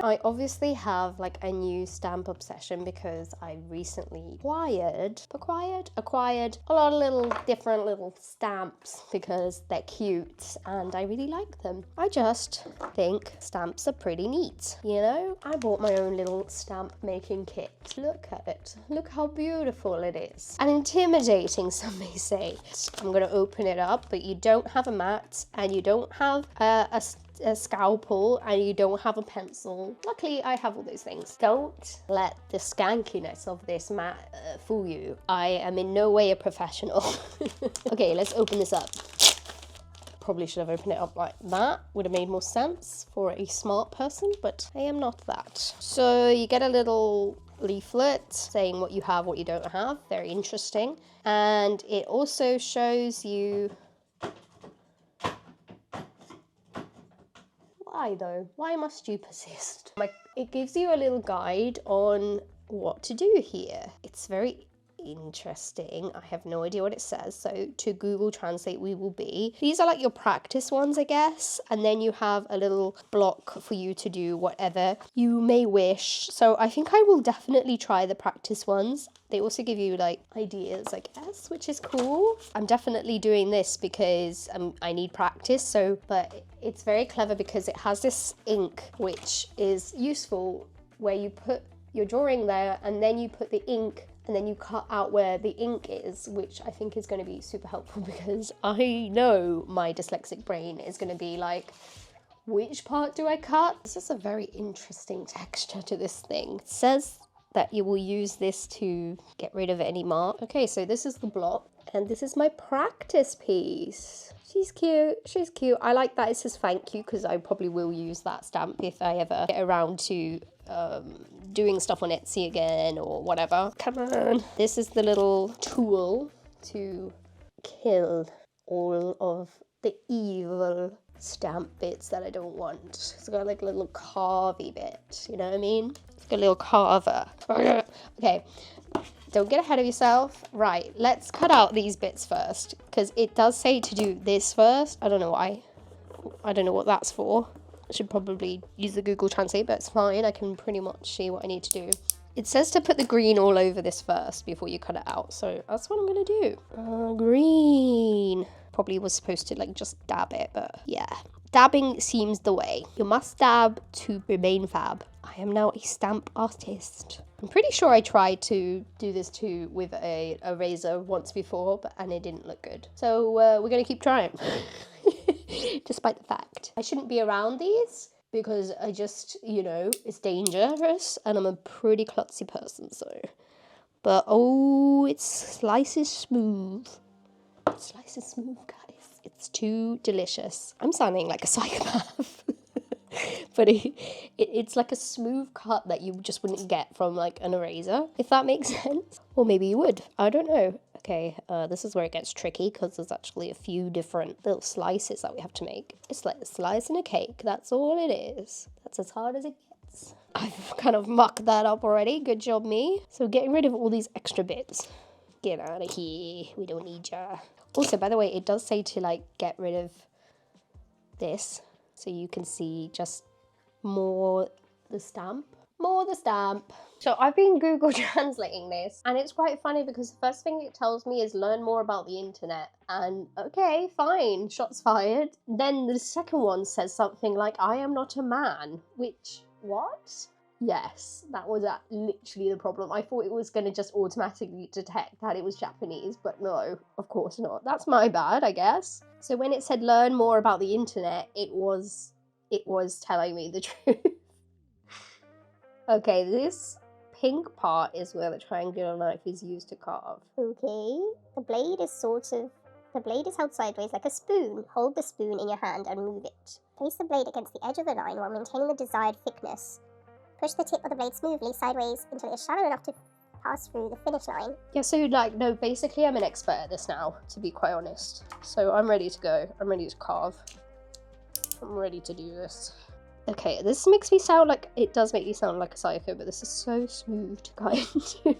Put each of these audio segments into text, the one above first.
I obviously have like a new stamp obsession because I recently acquired a lot of little different little stamps because they're cute and I really like them. I just think stamps are pretty neat, you know? I bought my own little stamp making kit. Look at it. Look how beautiful it is. And intimidating, some may say. I'm gonna open it up, but you don't have a mat and you don't have a scalpel and you don't have a pencil. Luckily, I have all those things. Don't let the skankiness of this mat fool you. I am in no way a professional. Okay, let's open this up. Probably should have opened it up like that. Would have made more sense for a smart person, but I am not that. So you get a little leaflet saying what you have, what you don't have. Very interesting. And it also shows you... Why though? Why must you persist? It gives you a little guide on what to do here. It's very interesting. I have no idea what it says. So to Google Translate we will be. These are like your practice ones, I guess. And then you have a little block for you to do whatever you may wish. So I think I will definitely try the practice ones. They also give you like ideas, I guess, which is cool. I'm definitely doing this because I need practice. So, but it's very clever because it has this ink, which is useful where you put your drawing there and then you put the ink and then you cut out where the ink is, which I think is going to be super helpful because I know my dyslexic brain is going to be like, which part do I cut? This is a very interesting texture to this thing. It says that you will use this to get rid of any mark. Okay, so this is the block and this is my practice piece. She's cute, she's cute. I like that it says thank you because I probably will use that stamp if I ever get around to doing stuff on Etsy again or whatever. Come on. This is the little tool to kill all of the evil stamp bits that I don't want. It's got like a little carvy bit, you know what I mean? It's got a little carver. Okay, don't get ahead of yourself. Right, let's cut out these bits first because it does say to do this first. I don't know why. I don't know what that's for. I should probably use the Google Translate, but it's fine. I can pretty much see what I need to do. It says to put the green all over this first before you cut it out. So that's what I'm going to do. Green. Probably was supposed to like just dab it, but yeah. Dabbing seems the way. You must dab to remain fab. I am now a stamp artist. I'm pretty sure I tried to do this too with a eraser once before, and it didn't look good. So we're going to keep trying. Despite the fact I shouldn't be around these because I just, you know, it's dangerous and I'm a pretty klutzy person, so. But oh, it slices smooth. It slices smooth, guys. It's too delicious. I'm sounding like a psychopath. But it's like a smooth cut that you just wouldn't get from like an eraser, if that makes sense. Or maybe you would. I don't know. Okay, this is where it gets tricky because there's actually a few different little slices that we have to make. It's like a slice in a cake. That's all it is. That's as hard as it gets. I've kind of mucked that up already. Good job, me. So getting rid of all these extra bits. Get out of here. We don't need ya. Also, by the way, it does say to like get rid of this. So you can see just more the stamp. More the stamp. So I've been Google translating this and it's quite funny because the first thing it tells me is learn more about the internet. And okay, fine, shots fired. Then the second one says something like, I am not a man, which, what? Yes, that was literally the problem. I thought it was going to just automatically detect that it was Japanese, but no, of course not. That's my bad, I guess. So when it said learn more about the internet, it was telling me the truth. Okay, this pink part is where the triangular knife is used to carve. Okay, the blade is held sideways like a spoon. Hold the spoon in your hand and move it. Place the blade against the edge of the line while maintaining the desired thickness. Push the tip of the blade smoothly sideways until it is shallow enough to pass through the finish line. Yeah, so like, no, basically I'm an expert at this now, to be quite honest. So I'm ready to go. I'm ready to carve. I'm ready to do this. Okay, this makes me sound like, it does make me sound like a psycho, but this is so smooth to cut into.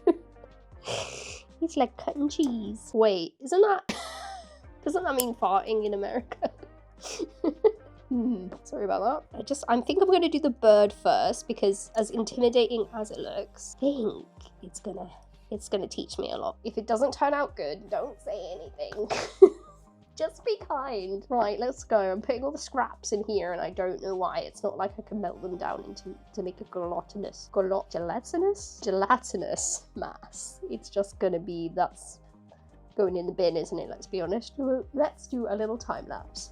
It's like cutting cheese. Wait, doesn't that mean farting in America? Sorry about that. I think I'm gonna do the bird first because as intimidating as it looks, I think it's gonna teach me a lot. If it doesn't turn out good, don't say anything. Just be kind. Right, let's go. I'm putting all the scraps in here and I don't know why. It's not like I can melt them down to make a gelatinous mass. It's just gonna be, that's going in the bin, isn't it? Let's be honest. Let's do a little time lapse.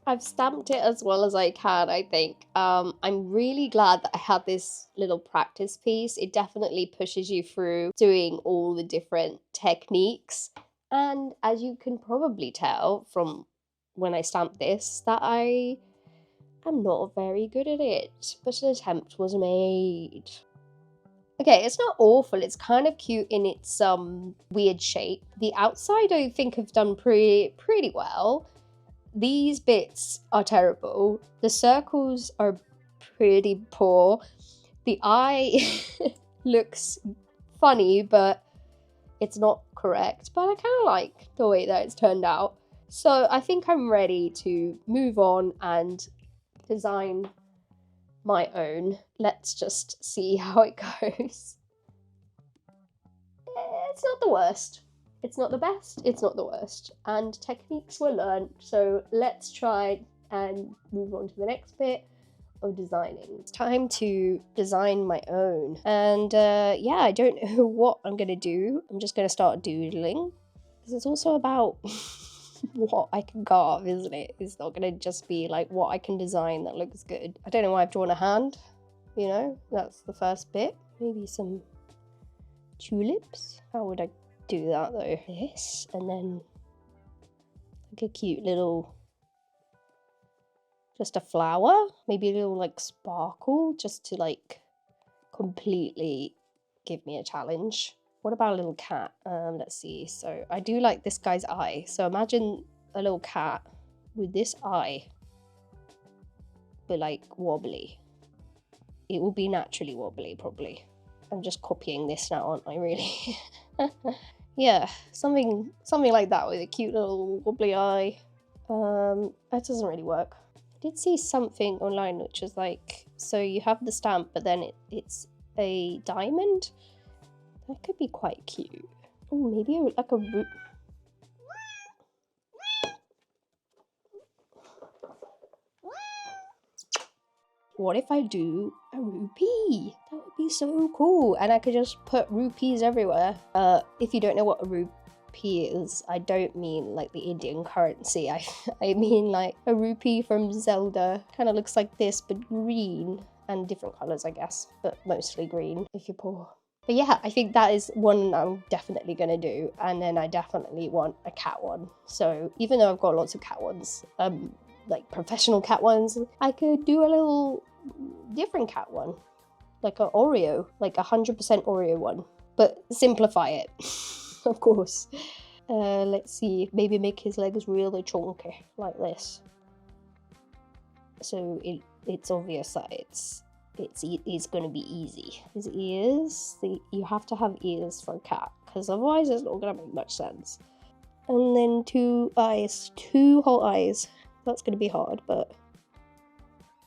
I've stamped it as well as I can, I think. I'm really glad that I had this little practice piece. It definitely pushes you through doing all the different techniques. And as you can probably tell from when I stamped this, that I am not very good at it. But an attempt was made. Okay, it's not awful. It's kind of cute in its weird shape. The outside I think I've done pretty well. These bits are terrible. The circles are pretty poor. The eye looks funny, but it's not correct. But I kind of like the way that it's turned out. So I think I'm ready to move on and design my own. Let's just see how it goes. It's not the worst. It's not the best, it's not the worst. And techniques were learned, so let's try and move on to the next bit of designing. It's time to design my own. And yeah, I don't know what I'm gonna do. I'm just gonna start doodling. Because it's also about what I can carve, isn't it? It's not gonna just be like what I can design that looks good. I don't know why I've drawn a hand, you know? That's the first bit. Maybe some tulips? How would I do that though? This, and then like a cute little, just a flower, maybe a little like sparkle, just to like completely give me a challenge. What about a little cat? Let's see. So I do like this guy's eye. So imagine a little cat with this eye, but like wobbly. It will be naturally wobbly, probably. I'm just copying this now, aren't I, really? Yeah, something like that with a cute little wobbly eye. That doesn't really work. I did see something online which is like, so you have the stamp, but then it's a diamond. That could be quite cute. Oh, maybe like a root. What if I do a rupee? That would be so cool. And I could just put rupees everywhere. If you don't know what a rupee is, I don't mean like the Indian currency. I mean like a rupee from Zelda. Kind of looks like this, but green. And different colours, I guess. But mostly green, if you're poor. But yeah, I think that is one I'm definitely going to do. And then I definitely want a cat one. So even though I've got lots of cat ones, like professional cat ones, I could do a little different cat one, like an Oreo, like 100% Oreo one, but simplify it. Of course. Let's see, maybe make his legs really chunky like this, so it's obvious that it's going to be easy. His ears, you have to have ears for a cat, because otherwise it's not going to make much sense. And then 2 eyes, 2 whole eyes. That's going to be hard, but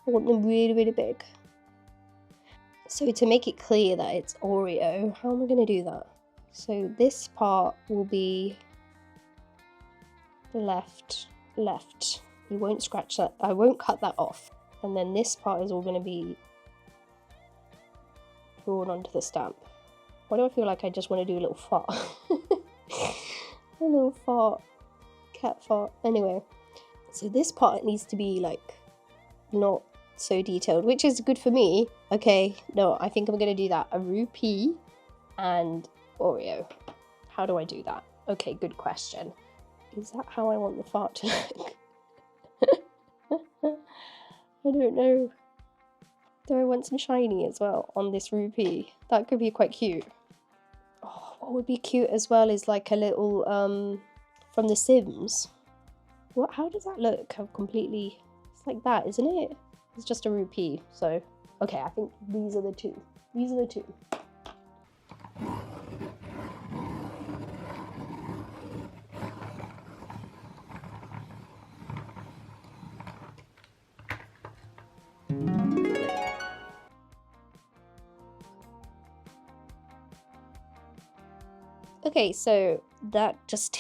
I want them really, really big. So to make it clear that it's Oreo, how am I going to do that? So this part will be left. You won't scratch that. I won't cut that off. And then this part is all going to be drawn onto the stamp. Why do I feel like I just want to do a little fart? A little fart. Cat fart. Anyway. So this part needs to be like not so detailed, which is good for me. Okay, no, I think I'm gonna do that. A rupee and Oreo. How do I do that? Okay, good question. Is that how I want the fart to look? I don't know. Do I want some shiny as well on this rupee? That could be quite cute. Oh, what would be cute as well is like a little from The Sims. What? How does that look? How completely... It's like that, isn't it? It's just a rupee, so... Okay, I think these are the two. These are the two. Okay, so that just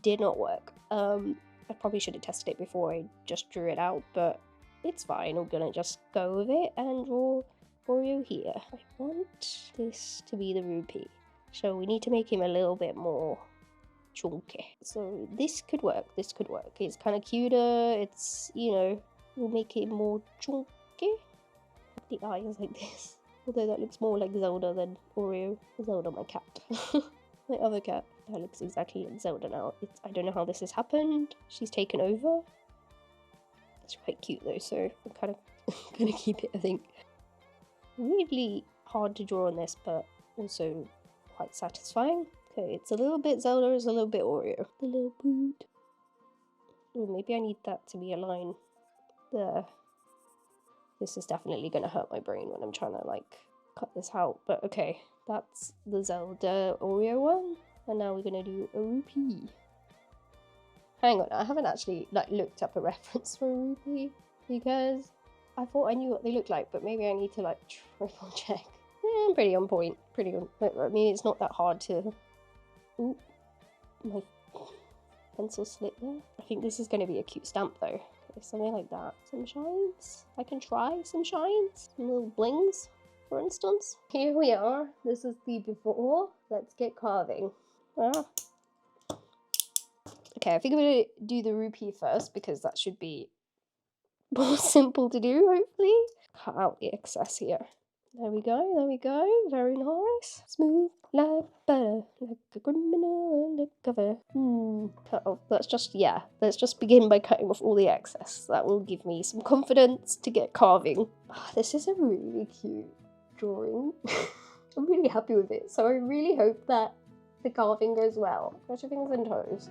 did not work. I probably should have tested it before I just drew it out, but it's fine. I'm gonna just go with it and draw Oreo here. I want this to be the rupee, so we need to make him a little bit more chunky. So this could work. This could work. It's kind of cuter. It's, you know, we'll make it more chunky. The eyes like this. Although that looks more like Zelda than Oreo. Zelda, my cat. My other cat. That looks exactly like Zelda now. I don't know how this has happened. She's taken over. It's quite cute though, so I'm kind of gonna keep it, I think. Weirdly hard to draw on this, but also quite satisfying. Okay, it's a little bit Zelda, it's a little bit Oreo. The little boot. Oh, maybe I need that to be a line there. This is definitely gonna hurt my brain when I'm trying to like cut this out, but okay. That's the Zelda Oreo one, and now we're gonna do a rupee. Hang on, I haven't actually like looked up a reference for a rupee because I thought I knew what they look like, but maybe I need to like triple check. Pretty on point. Pretty on. I mean, it's not that hard to. Ooh, my pencil slipped there. I think this is going to be a cute stamp though. Okay, something like that. Some shines. I can try some shines. Some little blings. For instance, here we are. This is the before. Let's get carving. Ah. Okay, I think I'm gonna do the rupee first because that should be more simple to do, hopefully. Cut out the excess here. There we go, there we go. Very nice. Smooth like butter, like a criminal undercover. Cut off. Let's just begin by cutting off all the excess. That will give me some confidence to get carving. Oh, this is a really cute drawing. I'm really happy with it, so I really hope that the carving goes well. Cross your fingers and toes.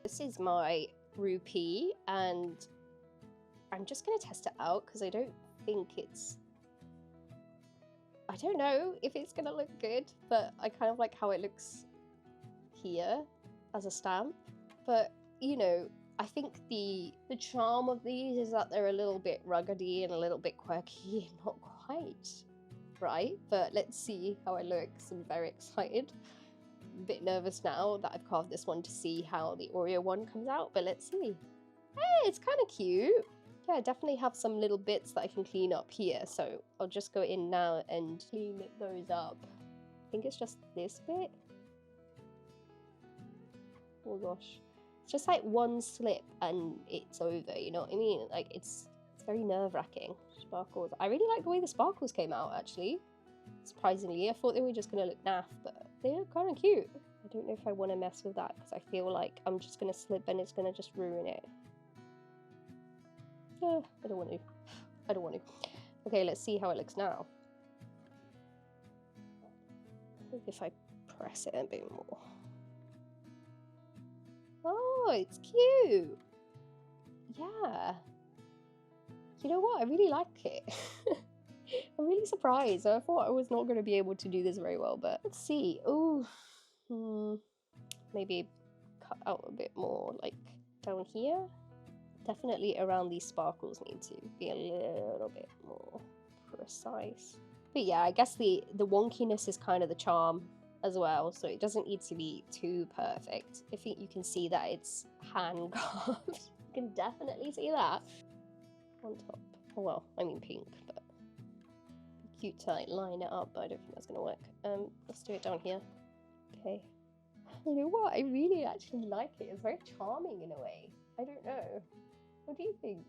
This is my rupee, and I'm just going to test it out because I don't know if it's going to look good, but I kind of like how it looks here as a stamp. But, you know, I think the charm of these is that they're a little bit ruggedy and a little bit quirky, not quite right, but let's see how it looks. I'm very excited. A bit nervous now that I've carved this one to see how the Oreo one comes out, but let's see. Hey, it's kind of cute. Yeah, I definitely have some little bits that I can clean up here, so I'll just go in now and clean those up. I think it's just this bit. Oh gosh. It's just like one slip and it's over, you know what I mean? Like it's very nerve-wracking. Sparkles. I really like the way the sparkles came out actually. Surprisingly, I thought they were just gonna look naff, but they look kind of cute. I don't know if I want to mess with that because I feel like I'm just gonna slip and it's gonna just ruin it. I don't want to. I don't want to. Okay, let's see how it looks now. Maybe if I press it a bit more. Oh, it's cute. Yeah. You know what? I really like it. I'm really surprised. I thought I was not going to be able to do this very well, but let's see. Oh, maybe cut out a bit more, like down here. Definitely around these sparkles need to be a little bit more precise. But yeah, I guess the wonkiness is kind of the charm as well, so it doesn't need to be too perfect. I think you can see that it's hand carved. You can definitely see that on top. Oh well, I mean pink, but cute to like line it up, but I don't think that's gonna work. Let's do it down here. Okay. You know what? I really actually like it. It's very charming in a way. I don't know. What do you think?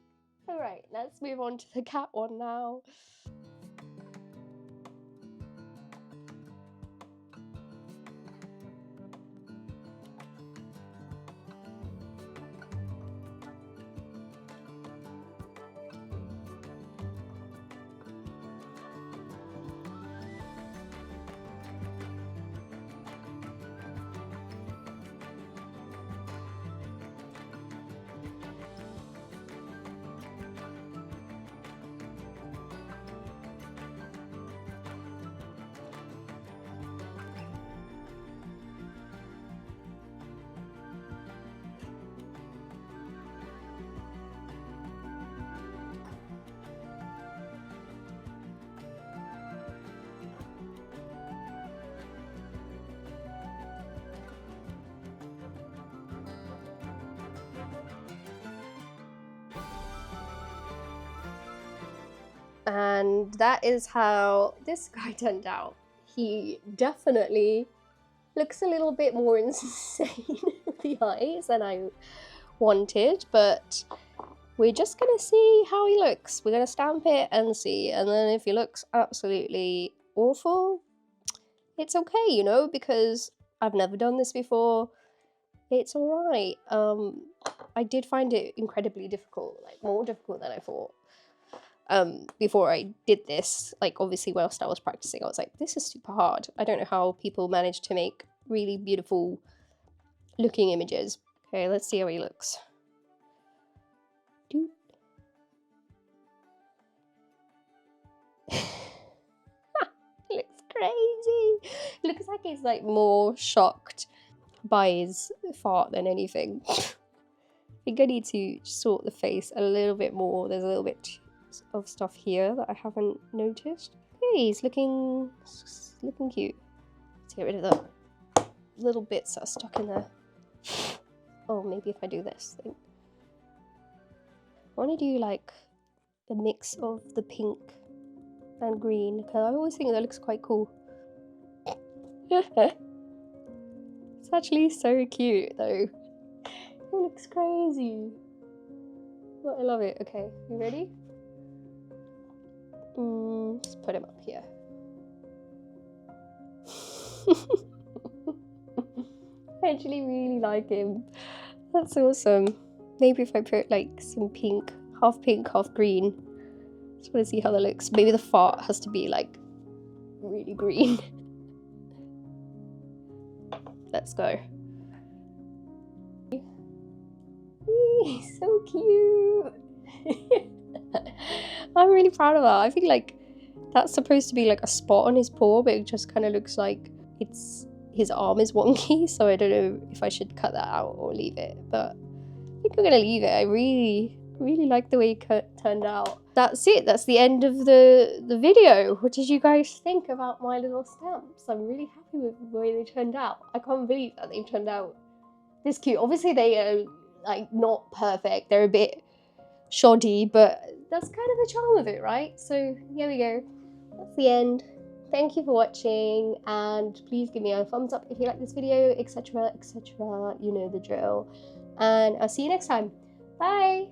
All right, let's move on to the cat one now. And that is how this guy turned out. He definitely looks a little bit more insane with the eyes than I wanted, but we're just gonna see how he looks. We're gonna stamp it and see, and then if he looks absolutely awful, it's okay, you know, because I've never done this before. It's alright. I did find it incredibly difficult, like more difficult than I thought. Before I did this, like obviously whilst I was practicing, I was like, this is super hard. I don't know how people manage to make really beautiful looking images. Okay, let's see how he looks. Doot. He looks crazy. It looks like he's like more shocked by his fart than anything. I think I need to sort the face a little bit more. There's a little bit of stuff here that I haven't noticed. Hey, he's looking cute. Let's get rid of the little bits that are stuck in there. Oh, maybe if I do this thing. I want to do like a mix of the pink and green, because I always think that looks quite cool. It's actually so cute though. It looks crazy. But I love it. Okay, you ready? Let's put him up here. I actually really like him. That's awesome. Maybe if I put like some pink, half green. Just want to see how that looks. Maybe the fart has to be like really green. Let's go. He's so cute. I'm really proud of that. I think like that's supposed to be like a spot on his paw, but it just kind of looks like it's his arm is wonky, so I don't know if I should cut that out or leave it, but I think I'm gonna leave it. I really like the way it turned out. That's it. That's the end of the video. What did you guys think about my little stamps? I'm really happy with the way they turned out. I can't believe that they've turned out this cute. Obviously they are like not perfect. They're a bit shoddy, but that's kind of the charm of it, right? So here we go. That's the end. Thank you for watching, and please give me a thumbs up if you like this video, etc, etc. You know the drill. And I'll see you next time. Bye!